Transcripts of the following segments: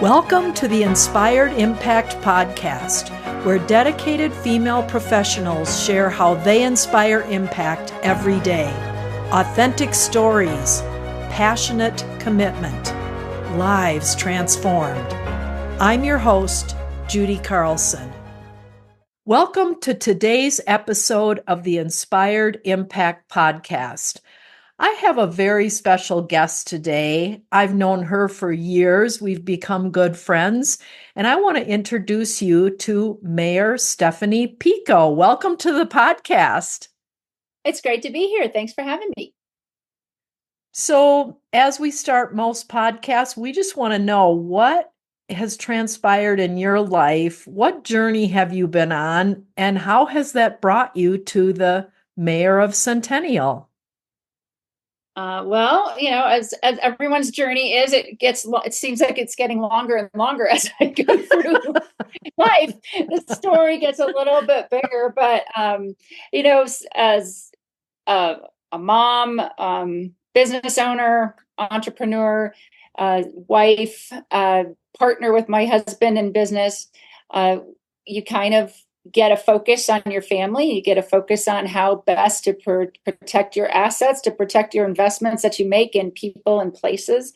Welcome to the Inspired Impact Podcast, where dedicated female professionals share how they inspire impact every day. Authentic stories, passionate commitment, lives transformed. I'm your host, Judy Carlson. Welcome to today's episode of the Inspired Impact Podcast. I have a very special guest today. I've known her for years. We've become good friends, and I want to introduce you to Mayor Stephanie Piko. Welcome to the podcast. It's great to be here. Thanks for having me. So, as we start most podcasts, we just want to know what has transpired in your life. What journey have you been on, and how has that brought you to the mayor of Centennial? As everyone's journey is, it seems like it's getting longer and longer as I go through life. The story gets a little bit bigger, but as a mom, business owner, entrepreneur, wife, partner with my husband in business, you kind of get a focus on your family. You get a focus on how best to protect your assets, to protect your investments that you make in people and places.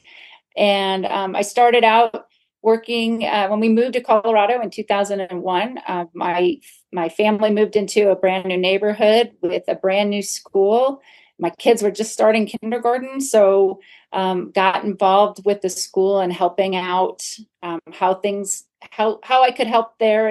And I started out working when we moved to Colorado in 2001. My family moved into a brand new neighborhood with a brand new school. My kids were just starting kindergarten, so got involved with the school and helping out how I could help there,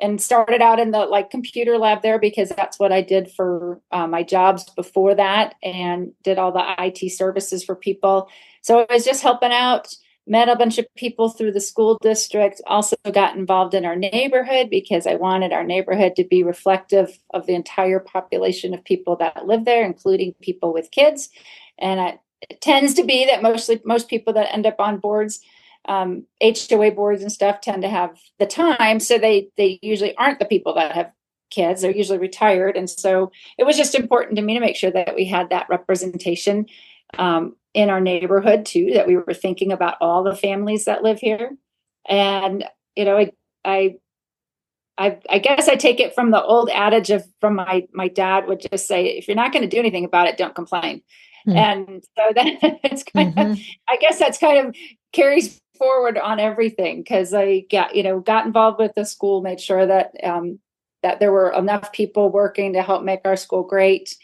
and started out in the computer lab there because that's what I did for my jobs before that, and did all the IT services for people. So I was just helping out, met a bunch of people through the school district, also got involved in our neighborhood because I wanted our neighborhood to be reflective of the entire population of people that live there, including people with kids. And it tends to be that most people that end up on boards, HOA boards and stuff, tend to have the time, so they usually aren't the people that have kids. They're usually retired, and so it was just important to me to make sure that we had that representation in our neighborhood too, that we were thinking about all the families that live here. And I guess I take it from the old adage from my dad would just say, if you're not going to do anything about it, don't complain. And so that it's kind of, I guess that's kind of carries forward on everything, because I got involved with the school, made sure that that there were enough people working to help make our school great,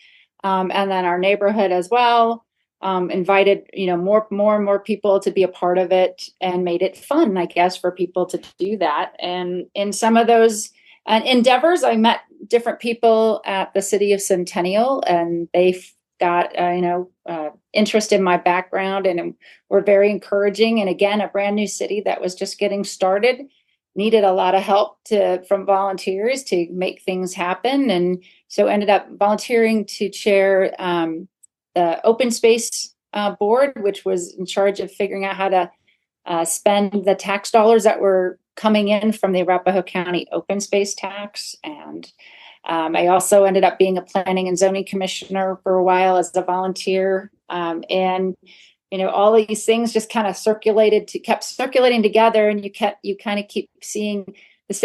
and then our neighborhood as well. Invited more and more people to be a part of it, and made it fun, I guess, for people to do that. And in some of those endeavors, I met different people at the city of Centennial, and they got interest in my background, and were very encouraging. And again, a brand new city that was just getting started, needed a lot of help from volunteers to make things happen. And so ended up volunteering to chair the open space board, which was in charge of figuring out how to spend the tax dollars that were coming in from the Arapahoe County open space tax. And I also ended up being a planning and zoning commissioner for a while as a volunteer. And all of these things just kind of kept circulating together, and you kind of keep seeing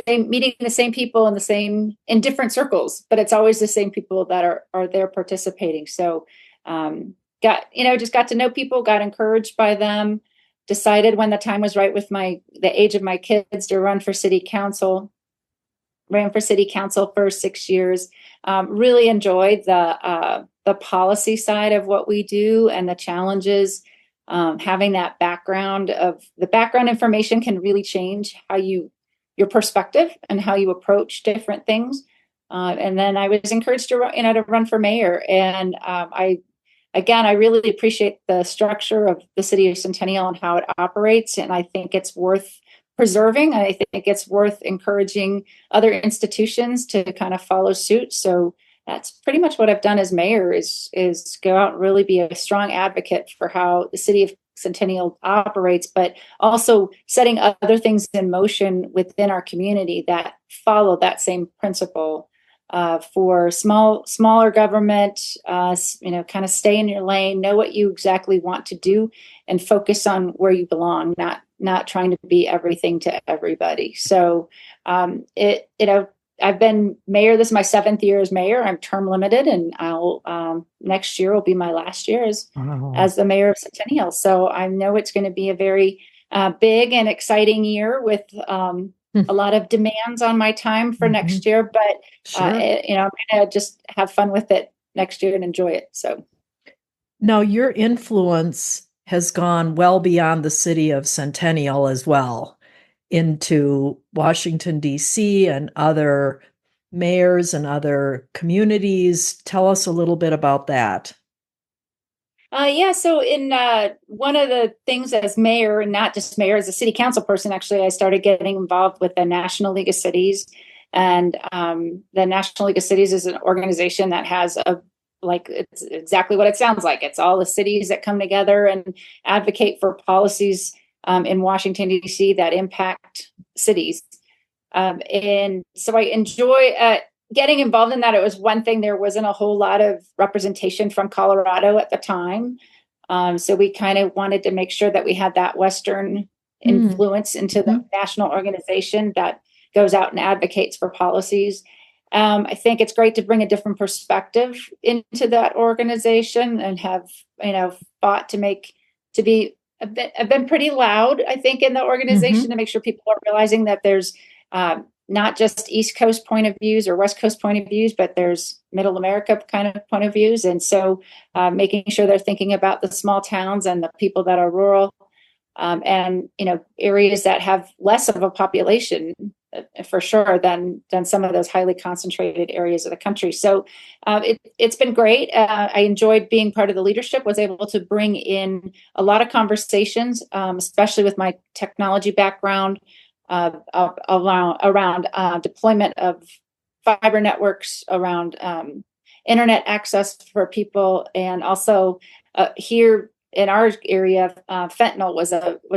meeting the same people in different circles, but it's always the same people that are there participating. So just got to know people, got encouraged by them, decided when the time was right with the age of my kids to run for city council. Ran for city council for 6 years. Really enjoyed the policy side of what we do and the challenges. Having that background information can really change your perspective and how you approach different things. And then I was encouraged to run for mayor. And I really appreciate the structure of the city of Centennial and how it operates. And I think it's worth preserving. I think it's worth encouraging other institutions to kind of follow suit. So that's pretty much what I've done as mayor is go out and really be a strong advocate for how the city of Centennial operates, but also setting other things in motion within our community that follow that same principle for smaller government, kind of stay in your lane, know what you exactly want to do, and focus on where you belong, not trying to be everything to everybody. So I've been mayor. This is my 7th year as mayor. I'm term limited, and I'll next year will be my last year as the mayor of Centennial. So I know it's going to be a very big and exciting year with a lot of demands on my time for next year, but Sure. I'm going to just have fun with it next year and enjoy it. So now your influence has gone well beyond the city of Centennial as well, into Washington, D.C. and other mayors and other communities. Tell us a little bit about that. So in one of the things as mayor, and not just mayor, as a city council person, actually, I started getting involved with the National League of Cities. And the National League of Cities is an organization that has it's exactly what it sounds like. It's all the cities that come together and advocate for policies in Washington, D.C. that impact cities. And so I enjoy getting involved in that. It was one thing, there wasn't a whole lot of representation from Colorado at the time. So we kind of wanted to make sure that we had that Western influence into the national organization that goes out and advocates for policies. I think it's great to bring a different perspective into that organization and have, fought to be I've been pretty loud, I think, in the organization to make sure people are realizing that there's not just East Coast point of views or West Coast point of views, but there's Middle America kind of point of views. And so making sure they're thinking about the small towns and the people that are rural and, areas that have less of a population for sure than some of those highly concentrated areas of the country. So it's been great. I enjoyed being part of the leadership, was able to bring in a lot of conversations, especially with my technology background, around deployment of fiber networks, around internet access for people, and also here in our area, fentanyl was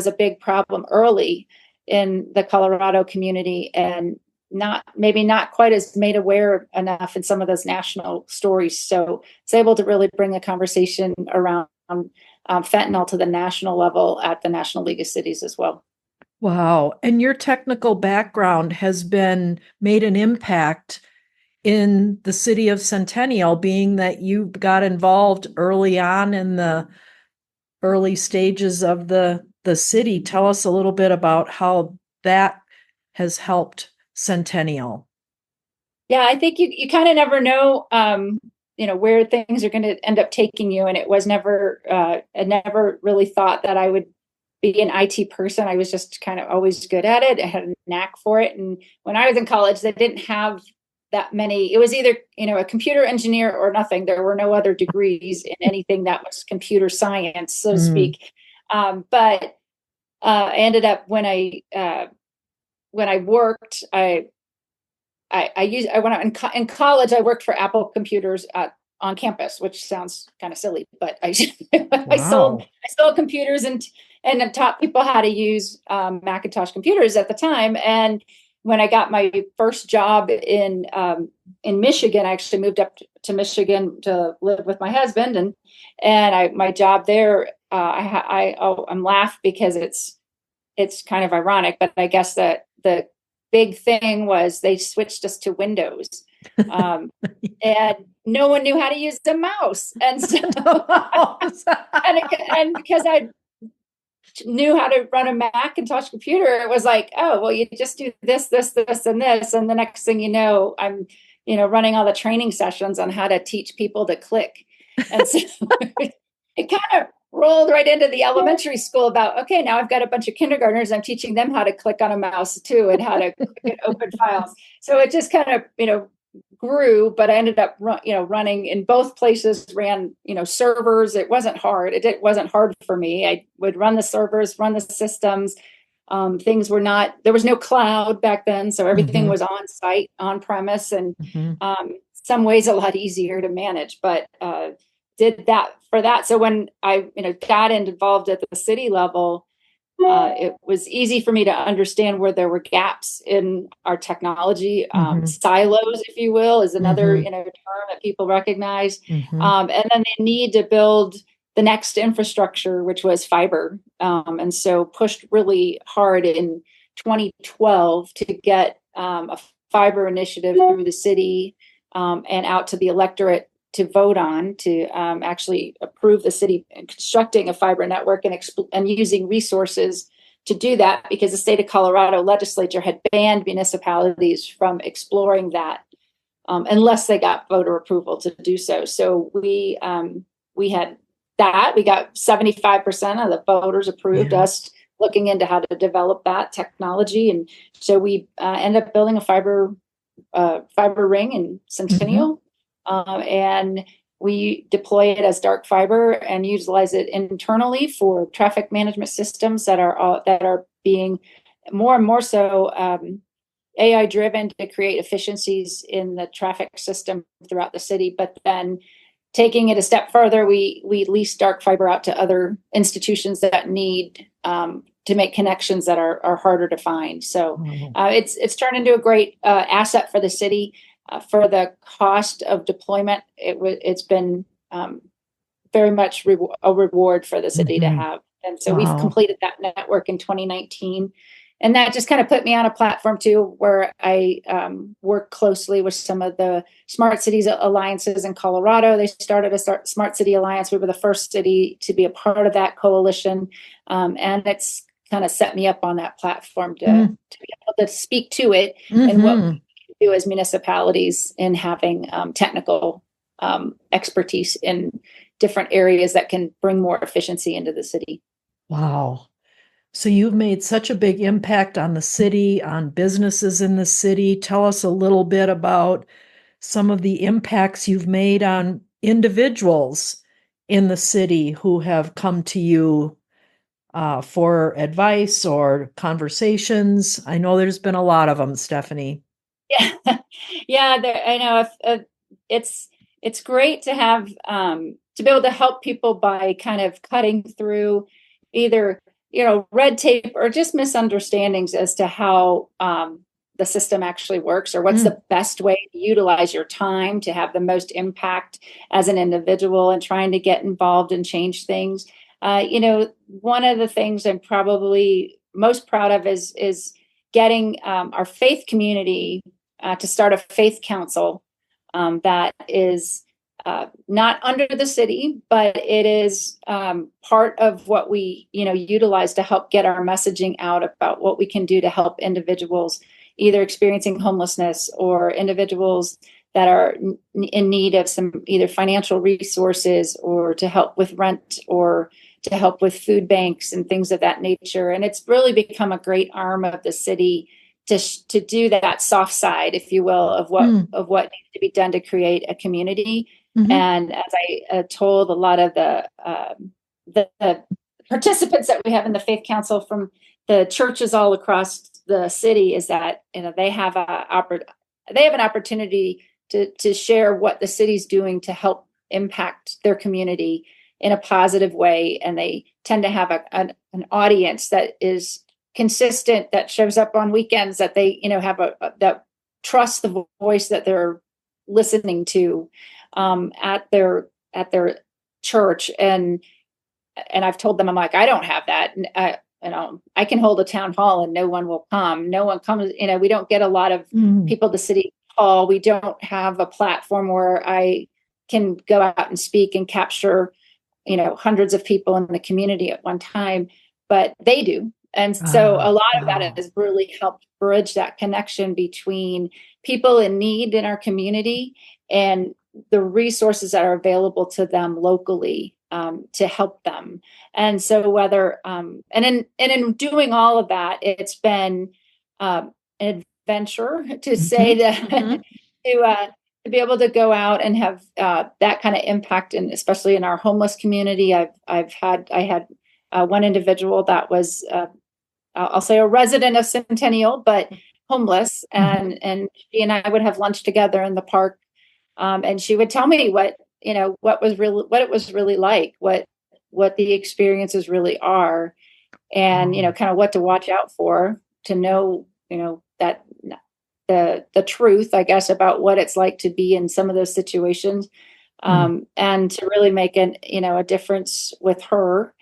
a big problem early in the Colorado community, and maybe not quite as made aware enough in some of those national stories. So it's able to really bring a conversation around fentanyl to the national level at the National League of Cities as well. Wow. And your technical background has made an impact in the city of Centennial, being that you got involved early on in the early stages of the city. Tell us a little bit about how that has helped Centennial. Yeah, I think you kind of never know, where things are going to end up taking you. And it was I never really thought that I would be an IT person. I was just kind of always good at it. I had a knack for it. And when I was in college, they didn't have that many. It was either, a computer engineer or nothing. There were no other degrees in anything that was computer science, so to speak. But I ended up when I worked, in college, I worked for Apple computers on campus, which sounds kind of silly, but I sold computers and taught people how to use Macintosh computers at the time. And when I got my first job in Michigan, I actually moved up to Michigan to live with my husband, and my job there, I'm laughed because it's kind of ironic, but I guess that the big thing was they switched us to Windows, and no one knew how to use the mouse, and so and because I knew how to run a Macintosh computer, it was like, oh, well, you just do this, and this. And the next thing you know, I'm, running all the training sessions on how to teach people to click. And so it kind of rolled right into the elementary school about, okay, now I've got a bunch of kindergartners. I'm teaching them how to click on a mouse too, and how to click and open files. So it just kind of, grew, but I ended up, running in both places, ran, servers. It wasn't hard. It wasn't hard for me. I would run the servers, run the systems. Things were there was no cloud back then. So everything was on site, on premise, and some ways a lot easier to manage, but did that for that. So when I, got involved at the city level, it was easy for me to understand where there were gaps in our technology. Silos, if you will, is another term that people recognize. And then the need to build the next infrastructure, which was fiber. And so pushed really hard in 2012 to get a fiber initiative through the city and out to the electorate to vote on, to actually approve the city constructing a fiber network and using resources to do that, because the state of Colorado legislature had banned municipalities from exploring that unless they got voter approval to do so. So we had that. We got 75% of the voters approved us looking into how to develop that technology, and so we ended up building a fiber ring in Centennial. And we deploy it as dark fiber and utilize it internally for traffic management systems that are being more and more so AI driven to create efficiencies in the traffic system throughout the city. But then taking it a step further, we lease dark fiber out to other institutions that need to make connections that are harder to find. So it's turned into a great asset for the city. For the cost of deployment, it's been very much a reward for the city to have. And so we've completed that network in 2019. And that just kind of put me on a platform too, where I work closely with some of the smart cities alliances in Colorado. They started a smart city alliance. We were the first city to be a part of that coalition. And it's kind of set me up on that platform to be able to speak to it and what we can do as municipalities in having technical expertise in different areas that can bring more efficiency into the city. Wow. So you've made such a big impact on the city, on businesses in the city. Tell us a little bit about some of the impacts you've made on individuals in the city who have come to you for advice or conversations. I know there's been a lot of them, Stephanie. I know. It's great to have to be able to help people by kind of cutting through either red tape or just misunderstandings as to how the system actually works, or what's the best way to utilize your time to have the most impact as an individual and trying to get involved and change things. One of the things I'm probably most proud of is getting our faith community to start a faith council that is not under the city, but it is part of what we, utilize to help get our messaging out about what we can do to help individuals either experiencing homelessness or individuals that are in need of some either financial resources or to help with rent or to help with food banks and things of that nature. And it's really become a great arm of the city to do that soft side, if you will, of what needs to be done to create a community. And as I told a lot of the participants that we have in the Faith Council from the churches all across the city, is that they have an opportunity to share what the city's doing to help impact their community in a positive way, and they tend to have an audience that is consistent, that shows up on weekends, that they have that trust the voice that they're listening to at their church. And I've told them, I'm like, I don't have that. And I can hold a town hall and no one will come. No one comes. We don't get a lot of people to city hall. We don't have a platform where I can go out and speak and capture, hundreds of people in the community at one time, but they do. And so a lot of that has really helped bridge that connection between people in need in our community and the resources that are available to them locally to help them. And so whether and in doing all of that, it's been an adventure to say that to be able to go out and have that kind of impact, and especially in our homeless community. I had one individual that was I'll say a resident of Centennial, but homeless, and she and I would have lunch together in the park, and she would tell me what it was really like, what the experiences really are, and, kind of what to watch out for, to know, that the truth, I guess, about what it's like to be in some of those situations, and to really make a difference with her.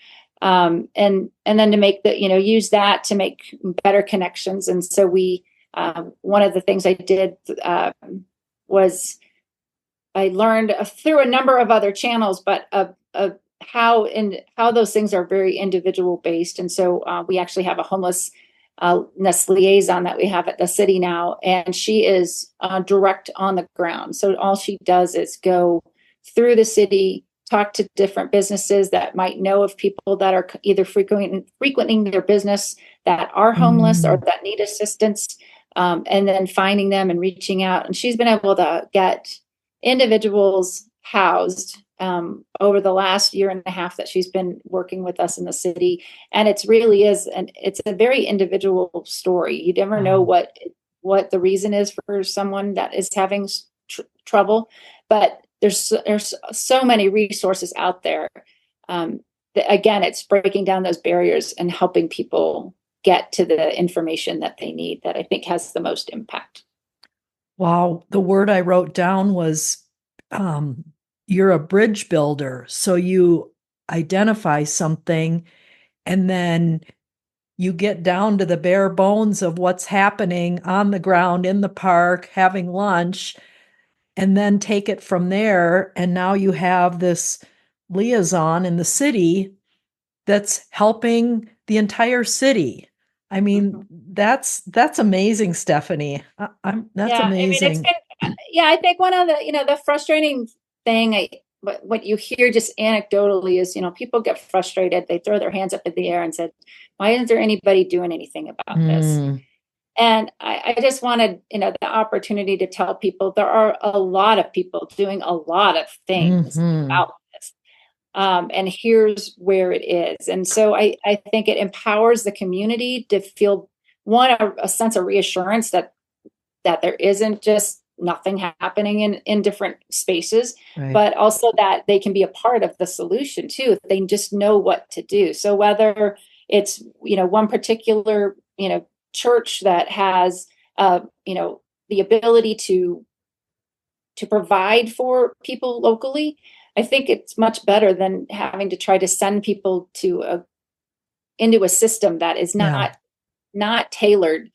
And then to make use that to make better connections. And so one of the things I did, was I learned through a number of other channels, but how those things are very individual based. And so we actually have a homelessness liaison that we have at the city now, and she is direct on the ground. So all she does is go through the city, talk to different businesses that might know of people that are either frequenting their business that are homeless or that need assistance, and then finding them and reaching out. And she's been able to get individuals housed over the last year and a half that she's been working with us in the city. And it's a very individual story. You never know what the reason is for someone that is having trouble, but there's so many resources out there. Again, it's breaking down those barriers and helping people get to the information that they need, that I think has the most impact. Wow. The word I wrote down was, you're a bridge builder. So you identify something and then you get down to the bare bones of what's happening on the ground in the park, having lunch, and then take it from there. And now you have this liaison in the city that's helping the entire city. I mean, that's amazing, Stephanie. That's amazing. I think one of the frustrating thing, what you hear just anecdotally is, people get frustrated. They throw their hands up in the air and said, why isn't there anybody doing anything about this? And I just wanted, the opportunity to tell people there are a lot of people doing a lot of things about this. And here's where it is. And so I think it empowers the community to feel, a sense of reassurance that there isn't just nothing happening in different spaces, right, but also that they can be a part of the solution too, if they just know what to do. So whether it's, one particular, church that has, the ability to provide for people locally, I think it's much better than having to try to send people into a system that is not tailored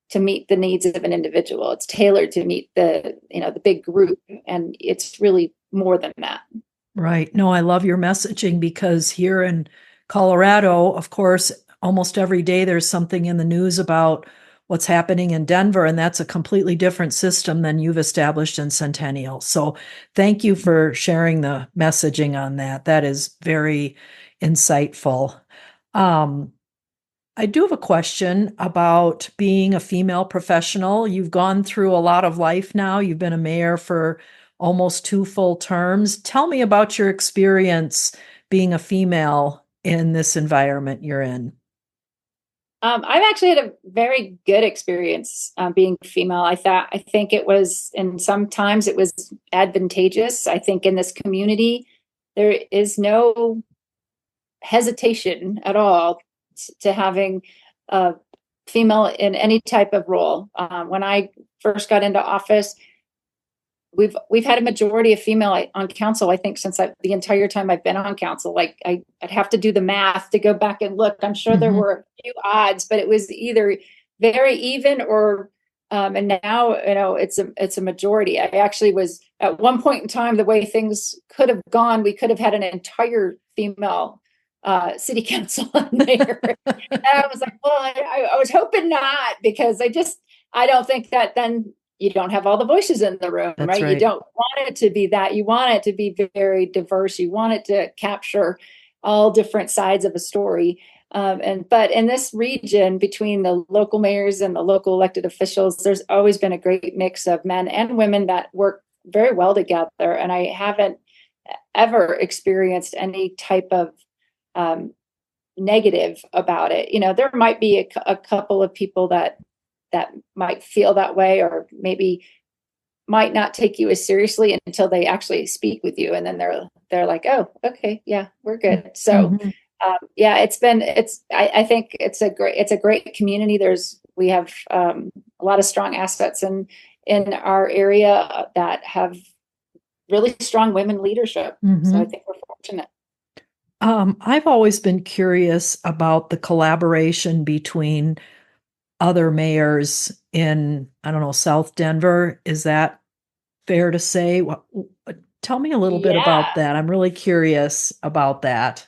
to meet the needs of an individual. It's tailored to meet the big group, and it's really more than that. Right. No, I love your messaging, because here in Colorado, of course, almost every day there's something in the news about what's happening in Denver, and that's a completely different system than you've established in Centennial. So thank you for sharing the messaging on that. That is very insightful. I do have a question about being a female professional. You've gone through a lot of life now. You've been a mayor for almost 2 full terms. Tell me about your experience being a female in this environment you're in. I've actually had a very good experience being female. I think it was, and sometimes it was advantageous. I think in this community, there is no hesitation at all to having a female in any type of role. When I first got into office, we've had a majority of female on council, I think, since the entire time I've been on council. Like I'd have to do the math to go back and look. I'm sure there were a few odds, but it was either very even or and now it's a majority. I actually was at one point in time, the way things could have gone, we could have had an entire female city council in there. And I was like, well, I was hoping not, because I don't think that then you don't have all the voices in the room, right? You don't want it to be that. You want it to be very diverse. You want it to capture all different sides of a story. But in this region, between the local mayors and the local elected officials, there's always been a great mix of men and women that work very well together. And I haven't ever experienced any type of negative about it. There might be a couple of people that might feel that way, or maybe might not take you as seriously until they actually speak with you, and then they're like, oh, okay, yeah, we're good. So Yeah, I think it's a great community. We have a lot of strong assets in our area that have really strong women leadership. So I think we're fortunate. I've always been curious about the collaboration between other mayors in, I don't know, South Denver. Is that fair to say? Tell me a little bit about Yeah. that. I'm really curious about that.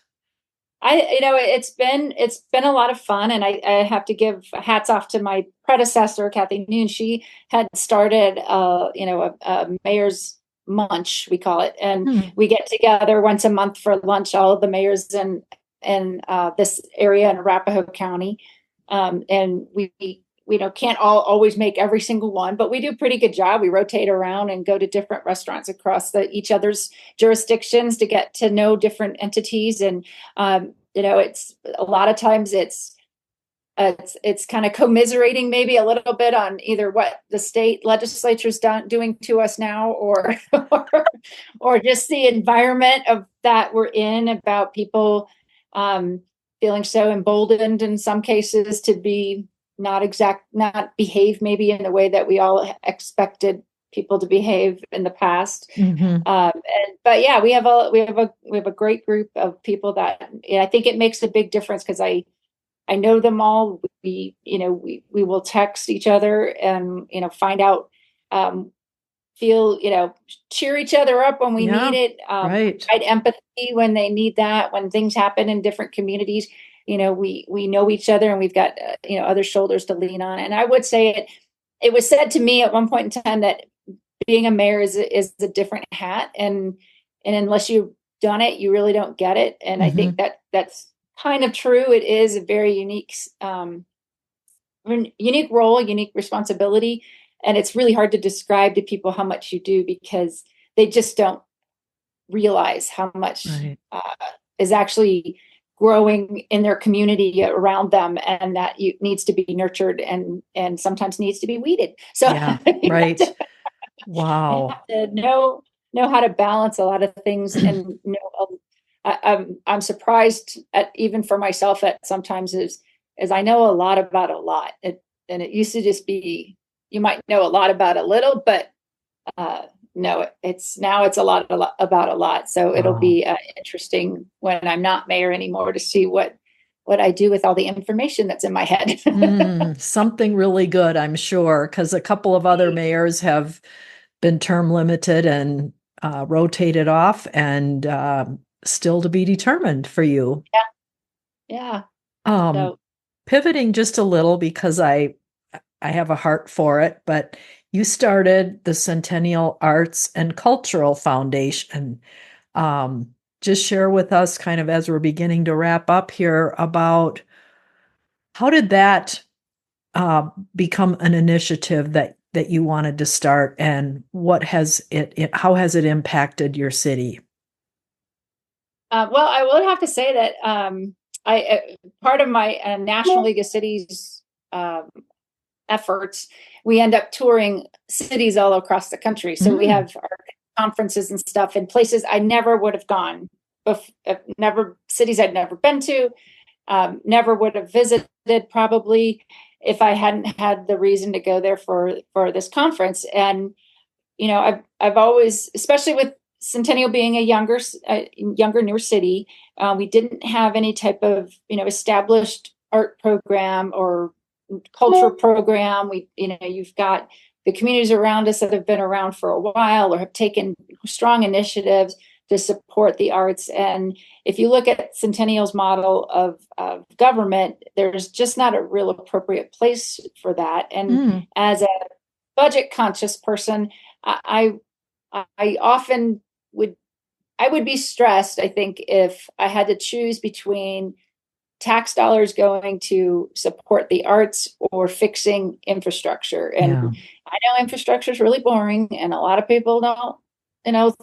It's been a lot of fun, and I have to give hats off to my predecessor, Kathy Noon. She had started, a mayor's munch, we call it, and we get together once a month for lunch, all of the mayors in this area in Arapahoe County, and we can't all always make every single one, but we do a pretty good job. We rotate around and go to different restaurants across each other's jurisdictions to get to know different entities. And, it's a lot of times it's kind of commiserating maybe a little bit on either what the state legislature's doing to us now, or, or just the environment of that we're in, about people feeling so emboldened in some cases to be not behave maybe in the way that we all expected people to behave in the past. But yeah, we have a great group of people that, I think it makes a big difference, because I know them all. We will text each other and, find out, cheer each other up when we need it. Right. Provide empathy when they need that, when things happen in different communities. We know each other, and we've got, other shoulders to lean on. And I would say it was said to me at one point in time that being a mayor is a different hat. And unless you've done it, you really don't get it. And I think that's kind of true. It is a very unique role, unique responsibility. And it's really hard to describe to people how much you do, because they just don't realize how much is actually growing in their community around them, and that needs to be nurtured and sometimes needs to be weeded. So right. Wow. to know how to balance a lot of things, and I'm surprised at, even for myself, at sometimes is I know a lot about a lot, and it used to just be, you might know a lot about a little, but no, it's a lot about a lot. So it'll be interesting when I'm not mayor anymore to see what I do with all the information that's in my head. Something really good, I'm sure, because a couple of other mayors have been term limited and rotated off, and still to be determined for you. Yeah. Pivoting just a little, because I have a heart for it, but you started the Centennial Arts and Cultural Foundation. Just share with us, kind of as we're beginning to wrap up here, about how did that become an initiative that you wanted to start, and how has it impacted your city? Well, I would have to say that part of my National League of Cities efforts, we end up touring cities all across the country. So we have our conferences and stuff in places I never would have gone, cities I'd never been to, never would have visited probably if I hadn't had the reason to go there for this conference. And I've always, especially with Centennial being a younger, newer city, we didn't have any type of established art program or culture program. You've got the communities around us that have been around for a while or have taken strong initiatives to support the arts. And if you look at Centennial's model of government, there's just not a real appropriate place for that. And as a budget conscious person, I often would be stressed, I think, if I had to choose between tax dollars going to support the arts or fixing infrastructure. And I know infrastructure is really boring, and a lot of people don't,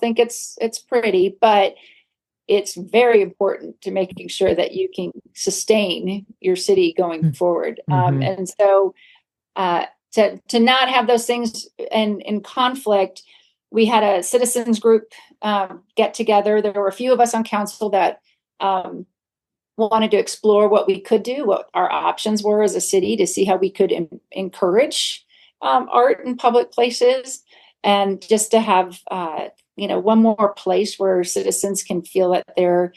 think it's pretty, but it's very important to making sure that you can sustain your city going forward. And so to not have those things in conflict, we had a citizens group get together. There were a few of us on council that wanted to explore what we could do, what our options were as a city to see how we could encourage art in public places, and just to have one more place where citizens can feel that they're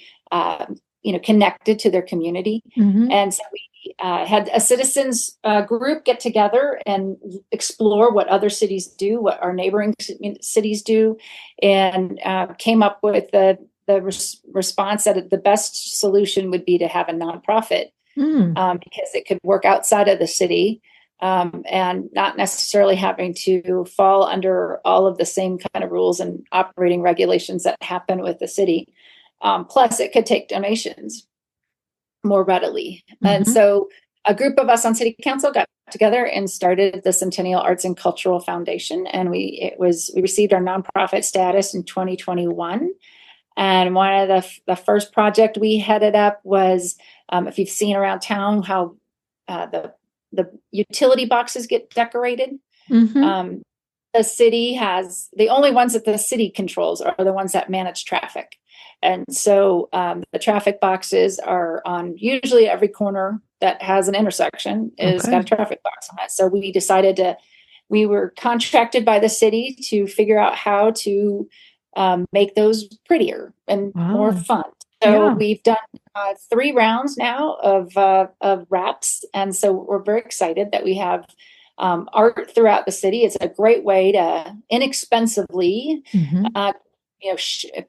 connected to their community. Mm-hmm. And so we had a citizens group get together and explore what other cities do, what our neighboring cities do, and came up with the response that the best solution would be to have a nonprofit, because it could work outside of the city, and not necessarily having to fall under all of the same kind of rules and operating regulations that happen with the city. Plus, it could take donations more readily. Mm-hmm. And so a group of us on city council got together and started the Centennial Arts and Cultural Foundation. And we received our nonprofit status in 2021. And one of the first project we headed up was, if you've seen around town how the utility boxes get decorated. Mm-hmm. The city has, the only ones that the city controls are the ones that manage traffic. And so the traffic boxes are on usually every corner that has an intersection is got a traffic box on it. So we were contracted by the city to figure out how to make those prettier and more fun. So we've done 3 rounds now of wraps. And so we're very excited that we have art throughout the city. It's a great way to inexpensively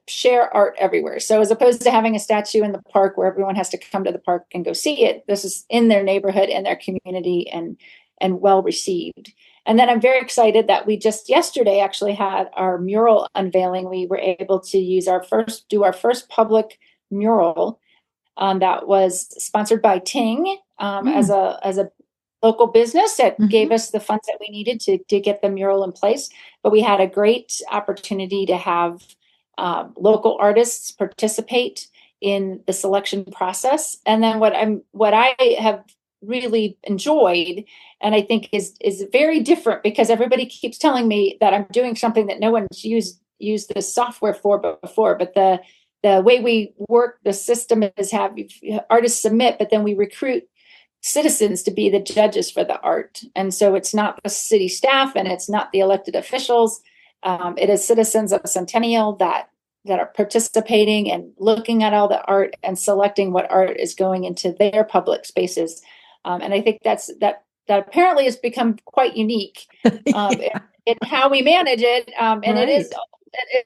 share art everywhere. So as opposed to having a statue in the park where everyone has to come to the park and go see it, this is in their neighborhood, in their community, and well received. And then I'm very excited that we just yesterday actually had our mural unveiling. We were able to do our first public mural that was sponsored by Ting as a local business that gave us the funds that we needed to get the mural in place. But we had a great opportunity to have local artists participate in the selection process. And then what I have really enjoyed, and I think is very different, because everybody keeps telling me that I'm doing something that no one's used this software for before. But the way we work the system is have artists submit, but then we recruit citizens to be the judges for the art. And so it's not the city staff and it's not the elected officials. It is citizens of Centennial that are participating and looking at all the art and selecting what art is going into their public spaces. And I think that apparently has become quite unique in how we manage it. And it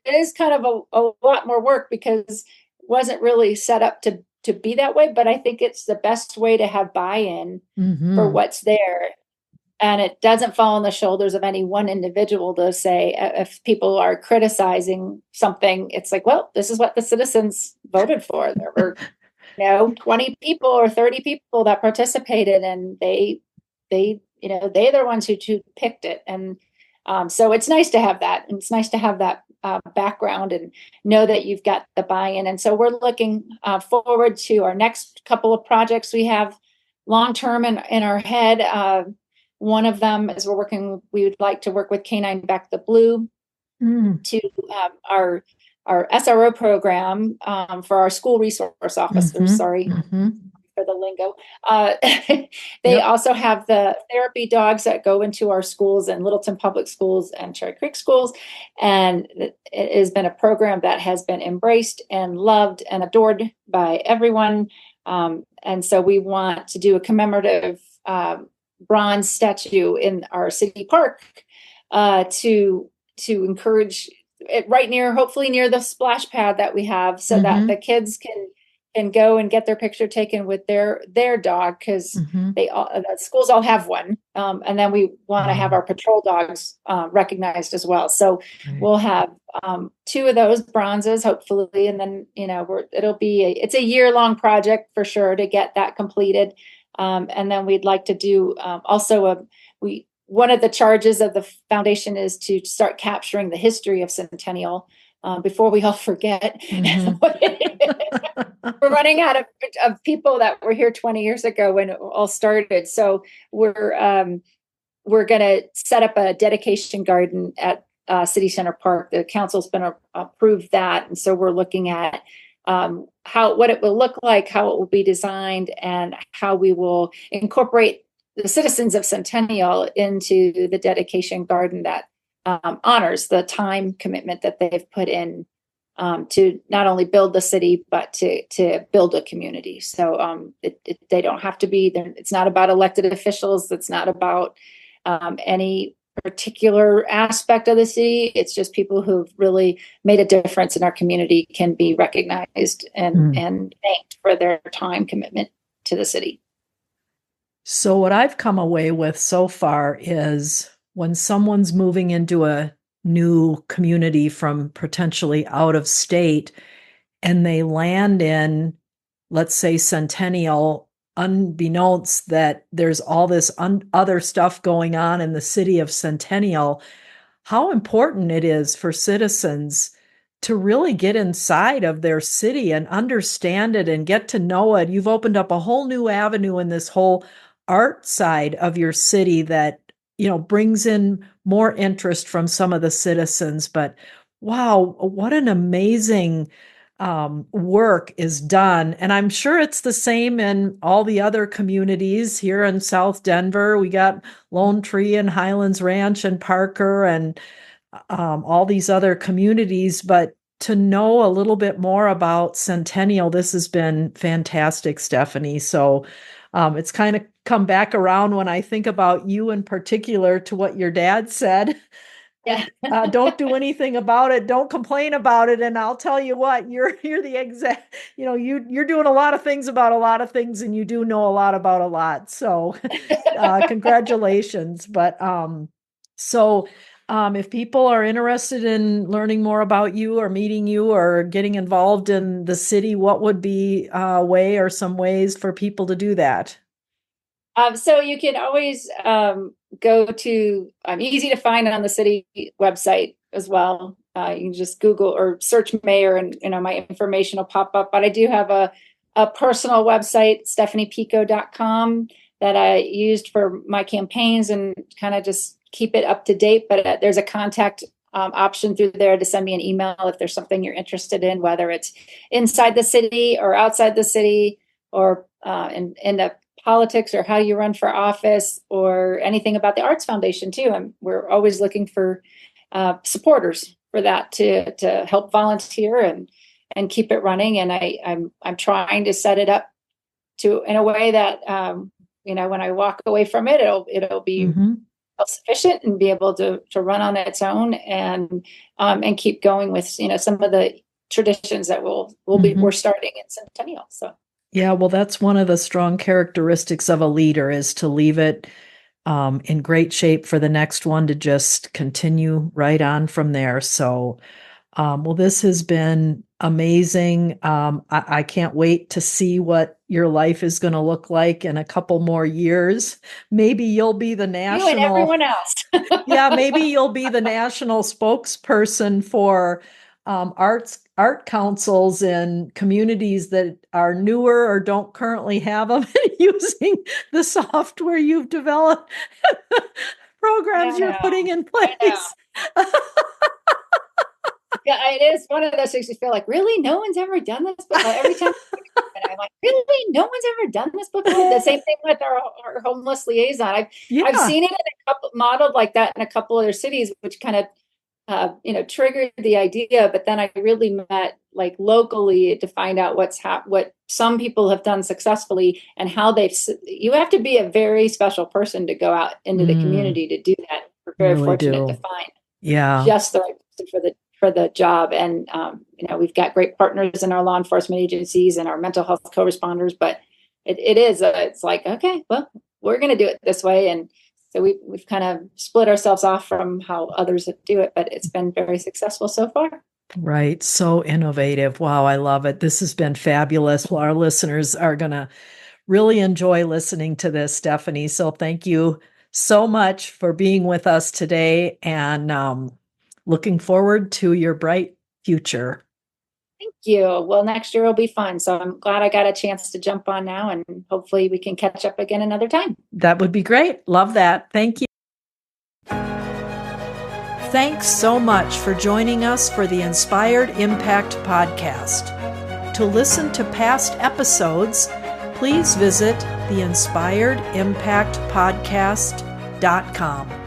is kind of a lot more work, because it wasn't really set up to be that way. But I think it's the best way to have buy-in for what's there. And it doesn't fall on the shoulders of any one individual to say, if people are criticizing something, it's like, well, this is what the citizens voted for. There were 20 people or 30 people that participated, and they're the ones who picked it. And so it's nice to have that. And it's nice to have that background and know that you've got the buy-in. And so we're looking forward to our next couple of projects we have long-term in our head. One of them is we would like to work with Canine Back the Blue to our SRO program for our school resource officers. Sorry for the lingo. They also have the therapy dogs that go into our schools and Littleton Public Schools and Cherry Creek Schools. And it has been a program that has been embraced and loved and adored by everyone. And so we want to do a commemorative bronze statue in our city park to encourage it hopefully near the splash pad that we have, so that the kids can go and get their picture taken with their dog, because the schools all have one, and then we want to have our patrol dogs recognized as well. So we'll have 2 of those bronzes hopefully, and then it's a year-long project for sure to get that completed. And then we'd like to do one of the charges of the foundation is to start capturing the history of Centennial before we all forget. We're running out of people that were here 20 years ago when it all started. So we're going to set up a dedication garden at City Center Park. The council's been approved that. And so we're looking at what it will look like, how it will be designed, and how we will incorporate the citizens of Centennial into the dedication garden that honors the time commitment that they've put in to not only build the city, but to build a community. So they don't have to be there. It's not about elected officials. It's not about any particular aspect of the city. It's just people who've really made a difference in our community can be recognized and thanked for their time commitment to the city. So what I've come away with so far is when someone's moving into a new community from potentially out of state and they land in, let's say, Centennial, unbeknownst that there's all this other stuff going on in the city of Centennial, how important it is for citizens to really get inside of their city and understand it and get to know it. You've opened up a whole new avenue in this whole art side of your city that, brings in more interest from some of the citizens. But wow, what an amazing work is done. And I'm sure it's the same in all the other communities here in South Denver. We got Lone Tree and Highlands Ranch and Parker and all these other communities. But to know a little bit more about Centennial, this has been fantastic, Stephanie. So it's kind of come back around when I think about you in particular to what your dad said. Yeah. Don't do anything about it. Don't complain about it. And I'll tell you what, you're the exact, you're doing a lot of things about a lot of things, and you do know a lot about a lot. So congratulations. But if people are interested in learning more about you or meeting you or getting involved in the city, what would be a way or some ways for people to do that? So you can always go to, I'm easy to find on the city website as well. You can just Google or search mayor and, my information will pop up. But I do have a personal website, stephaniepiko.com, that I used for my campaigns and kind of just keep it up to date. But there's a contact option through there to send me an email if there's something you're interested in, whether it's inside the city or outside the city or in the politics or how you run for office or anything about the Arts Foundation too. We're always looking for supporters for that to help volunteer and keep it running. And I'm trying to set it up in a way that when I walk away from it, it'll be self-sufficient and be able to run on its own and keep going with some of the traditions that we're starting in Centennial. So. Yeah, well, that's one of the strong characteristics of a leader is to leave it in great shape for the next one to just continue right on from there. So, this has been amazing. I can't wait to see what your life is going to look like in a couple more years. Maybe you'll be the national. You and everyone else. Yeah, maybe you'll be the national spokesperson for art councils in communities that are newer or don't currently have them, using the software you've developed, programs you're putting in place. Yeah, it is one of those things you feel like, really? No one's ever done this before? Every time I'm like, really? No one's ever done this before? The same thing with our homeless liaison. I've seen it in a couple, modeled like that in a couple other cities, which kind of triggered the idea, but then I really met like locally to find out what some people have done successfully and how you have to be a very special person to go out into the community to do that. We're very fortunate to find just the right person for the job. And, we've got great partners in our law enforcement agencies and our mental health co-responders, but it's like, okay, well, we're going to do it this way. And so we've kind of split ourselves off from how others do it, but it's been very successful so far. Right. So innovative. Wow. I love it. This has been fabulous. Well, our listeners are going to really enjoy listening to this, Stephanie. So thank you so much for being with us today and looking forward to your bright future. Thank you. Well, next year will be fun. So I'm glad I got a chance to jump on now, and hopefully we can catch up again another time. That would be great. Love that. Thank you. Thanks so much for joining us for the Inspired Impact podcast. to listen to past episodes, please visit theinspiredimpactpodcast.com.